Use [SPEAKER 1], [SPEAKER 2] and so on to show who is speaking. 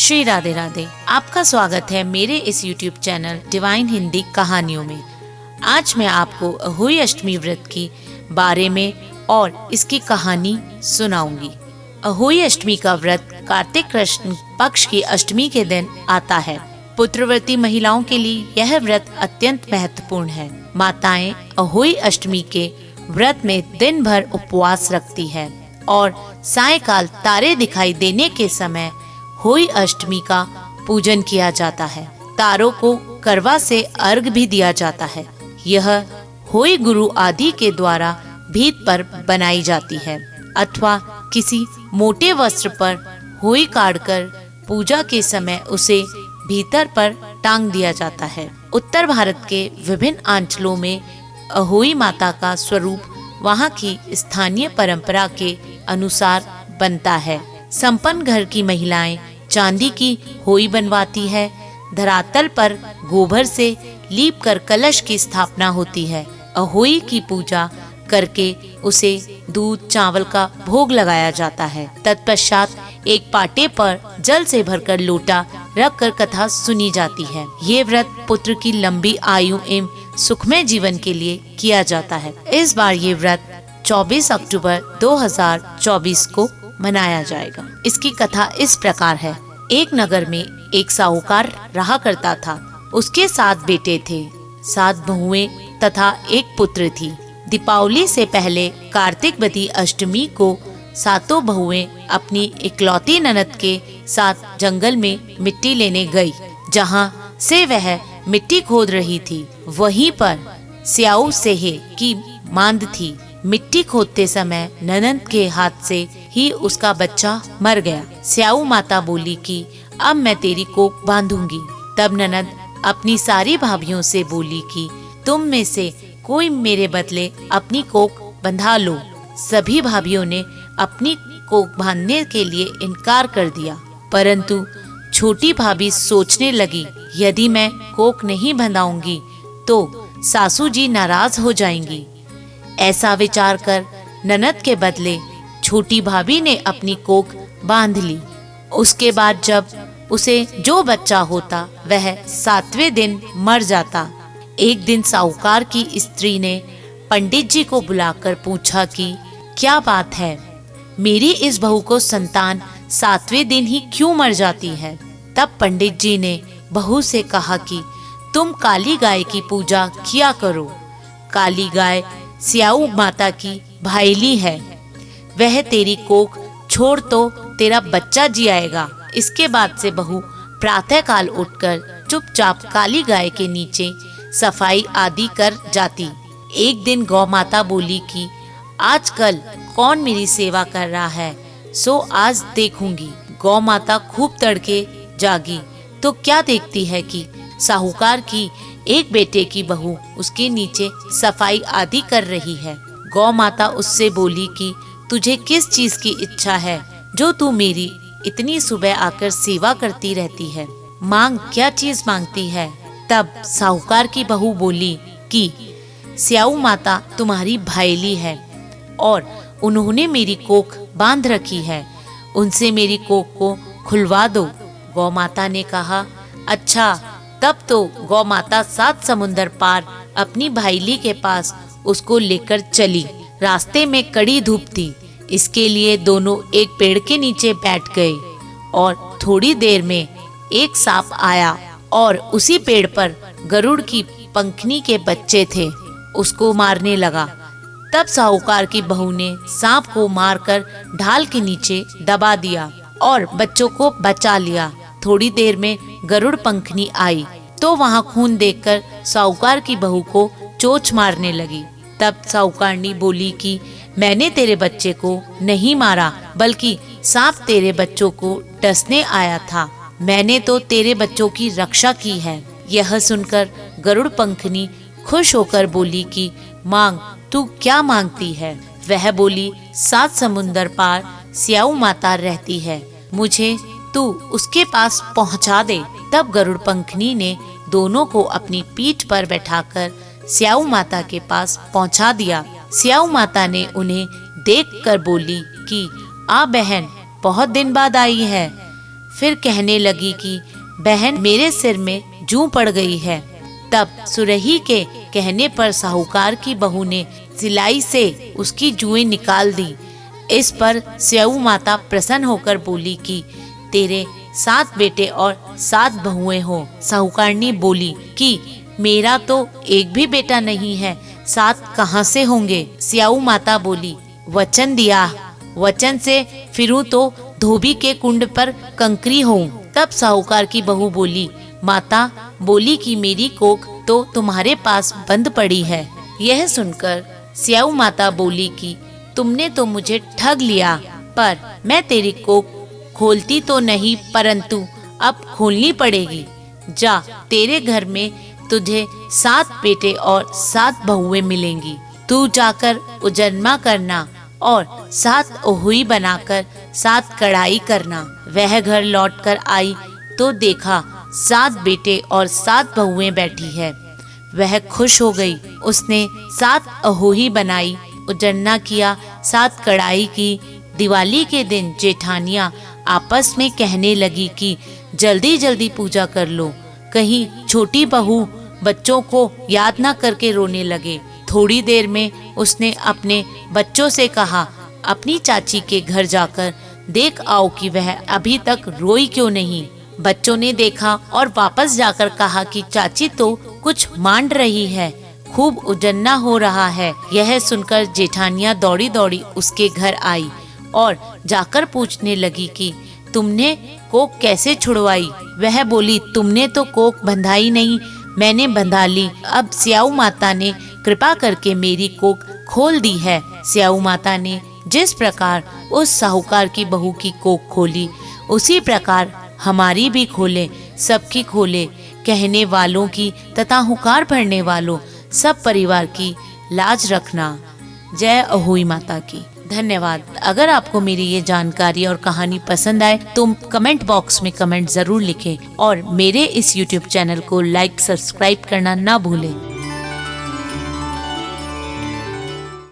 [SPEAKER 1] श्री राधे राधे। आपका स्वागत है मेरे इस YouTube चैनल डिवाइन हिंदी कहानियों में। आज मैं आपको अहोई अष्टमी व्रत की बारे में और इसकी कहानी सुनाऊंगी। अहोई अष्टमी का व्रत कार्तिक कृष्ण पक्ष की अष्टमी के दिन आता है। पुत्रवती महिलाओं के लिए यह व्रत अत्यंत महत्वपूर्ण है। माताएं अहोई अष्टमी के व्रत में दिन भर उपवास रखती है और सायंकाल तारे दिखाई देने के समय होई अष्टमी का पूजन किया जाता है। तारों को करवा से अर्घ भी दिया जाता है। यह होई गुरु आदि के द्वारा भीत पर बनाई जाती है अथवा किसी मोटे वस्त्र पर होई काटकर पूजा के समय उसे भीतर पर टांग दिया जाता है। उत्तर भारत के विभिन्न अंचलों में अहोई माता का स्वरूप वहाँ की स्थानीय परंपरा के अनुसार बनता है। संपन्न घर की महिलाएं चांदी की होई बनवाती है। धरातल पर गोबर से लीप कर कलश की स्थापना होती है। अहोई की पूजा करके उसे दूध चावल का भोग लगाया जाता है। तत्पश्चात एक पाटे पर जल से भरकर लोटा रखकर कथा सुनी जाती है। ये व्रत पुत्र की लंबी आयु एवं सुखमय जीवन के लिए किया जाता है। इस बार ये व्रत 24 अक्टूबर 2024 को मनाया जाएगा। इसकी कथा इस प्रकार है। एक नगर में एक साहूकार रहा करता था। उसके 7 बेटे थे, 7 बहुएं तथा एक पुत्र थी। दीपावली से पहले कार्तिकवती अष्टमी को 7 बहुएं अपनी इकलौती ननद के साथ जंगल में मिट्टी लेने गई। जहां से वह मिट्टी खोद रही थी वहीं पर स्याऊ सेहे की मांद थी। मिट्टी खोदते समय ननद के हाथ से ही उसका बच्चा मर गया। स्याऊ माता बोली कि अब मैं तेरी कोख बांधूंगी। तब ननद अपनी सारी भाभियों से बोली कि तुम में से कोई मेरे बदले अपनी कोख बंधा लो। सभी भाभियों ने अपनी कोख बांधने के लिए इनकार कर दिया, परंतु छोटी भाभी सोचने लगी, यदि मैं कोख नहीं बंधाऊंगी तो सासू जी नाराज हो जाएंगी। ऐसा विचार कर ननद के बदले छोटी भाभी ने अपनी कोख बांध ली। उसके बाद जब उसे जो बच्चा होता वह 7वें दिन मर जाता। एक दिन साहूकार की स्त्री ने पंडित जी को बुलाकर पूछा कि क्या बात है, मेरी इस बहू को संतान 7वें दिन ही क्यों मर जाती है। तब पंडित जी ने बहू से कहा कि तुम काली गाय की पूजा किया करो। काली गाय स्याऊ माता की भाईली है। वह तेरी कोख छोड़ तो तेरा बच्चा जी आएगा। इसके बाद से बहू प्रातः काल उठकर चुपचाप काली गाय के नीचे सफाई आदि कर जाती। एक दिन गौ माता बोली कि आजकल कौन मेरी सेवा कर रहा है, सो आज देखूंगी। गौ माता खूब तड़के जागी तो क्या देखती है कि साहूकार की एक बेटे की बहू उसके नीचे सफाई आदि कर रही है। गौ माता उससे बोली कि तुझे किस चीज की इच्छा है जो तू मेरी इतनी सुबह आकर सेवा करती रहती है, मांग, क्या चीज मांगती है। तब साहूकार की बहू बोली कि स्याऊ माता तुम्हारी भाईली है और उन्होंने मेरी कोख बांध रखी है, उनसे मेरी कोख को खुलवा दो। गौ माता ने कहा, अच्छा। तब तो गौ माता 7 समुंदर पार अपनी भाईली के पास उसको लेकर चली। रास्ते में कड़ी धूप थी, इसके लिए दोनों एक पेड़ के नीचे बैठ गए और थोड़ी देर में एक सांप आया और उसी पेड़ पर गरुड़ की पंखनी के बच्चे थे, उसको मारने लगा। तब साहूकार की बहू ने सांप को मारकर ढाल के नीचे दबा दिया और बच्चों को बचा लिया। थोड़ी देर में गरुड़ पंखनी आई तो वहाँ खून देखकर साहूकार की बहू को चोंच मारने लगी। तब साहूकारनी बोली कि मैंने तेरे बच्चे को नहीं मारा, बल्कि सांप तेरे बच्चों को डसने आया था। मैंने तो तेरे बच्चों की रक्षा की है। यह सुनकर गरुड़ पंखनी खुश होकर बोली कि मांग, तू क्या मांगती है। वह बोली, 7 समुंदर पार स्याऊ माता रहती है, मुझे तू उसके पास पहुंचा दे। तब गरुड़ पंखनी ने दोनों को अपनी पीठ पर बैठाकर स्याऊ माता के पास पहुंचा दिया। स्याऊ माता ने उन्हें देखकर बोली कि आ बहन, बहुत दिन बाद आई है। फिर कहने लगी कि बहन मेरे सिर में जूं पड़ गई है। तब सुरही के कहने पर साहूकार की बहू ने सिलाई से उसकी जुएं निकाल दी। इस पर स्याऊ माता प्रसन्न होकर बोली कि तेरे 7 बेटे और 7 बहुएं हो। साहूकारनी बोली कि मेरा तो एक भी बेटा नहीं है, 7 कहाँ से होंगे। स्याऊ माता बोली, वचन दिया, वचन से फिरूं तो धोबी के कुंड पर कंकरी होऊं। तब साहूकार की बहू बोली, माता बोली कि मेरी कोख तो तुम्हारे पास बंद पड़ी है। यह सुनकर स्याऊ माता बोली कि तुमने तो मुझे ठग लिया, पर मैं तेरी कोख खोलती तो नहीं, परंतु अब खोलनी पड़ेगी। जा, तेरे घर में तुझे 7 बेटे और 7 बहुएं मिलेंगी। तू जाकर उजरमा करना और 7 ओहुई बनाकर 7 कढ़ाई करना। वह घर लौटकर आई तो देखा 7 बेटे और 7 बहुएं बैठी है। वह खुश हो गई। उसने 7 अहोही बनाई, उजरना किया, 7 कढ़ाई की। दिवाली के दिन जेठानियां आपस में कहने लगी कि जल्दी जल्दी पूजा कर लो, कहीं छोटी बहू बच्चों को याद न करके रोने लगे। थोड़ी देर में उसने अपने बच्चों से कहा, अपनी चाची के घर जाकर देख आओ कि वह अभी तक रोई क्यों नहीं। बच्चों ने देखा और वापस जाकर कहा कि चाची तो कुछ मांड रही है, खूब उजन्ना हो रहा है। यह सुनकर जेठानियां दौड़ी दौड़ी उसके घर आई और जाकर पूछने लगी कि तुमने कोक कैसे छुड़वाई। वह बोली, तुमने तो कोक बंधाई नहीं, मैंने बंधा ली। अब स्याऊ माता ने कृपा करके मेरी कोक खोल दी है। स्याऊ माता ने जिस प्रकार उस साहूकार की बहू की कोक खोली, उसी प्रकार हमारी भी खोले, सबकी खोले। कहने वालों की तथा हुकार भरने वालों सब परिवार की लाज रखना। जय अहोई माता की। धन्यवाद। अगर आपको मेरी ये जानकारी और कहानी पसंद आए तो कमेंट बॉक्स में कमेंट जरूर लिखें और मेरे इस YouTube चैनल को लाइक सब्सक्राइब करना ना भूलें।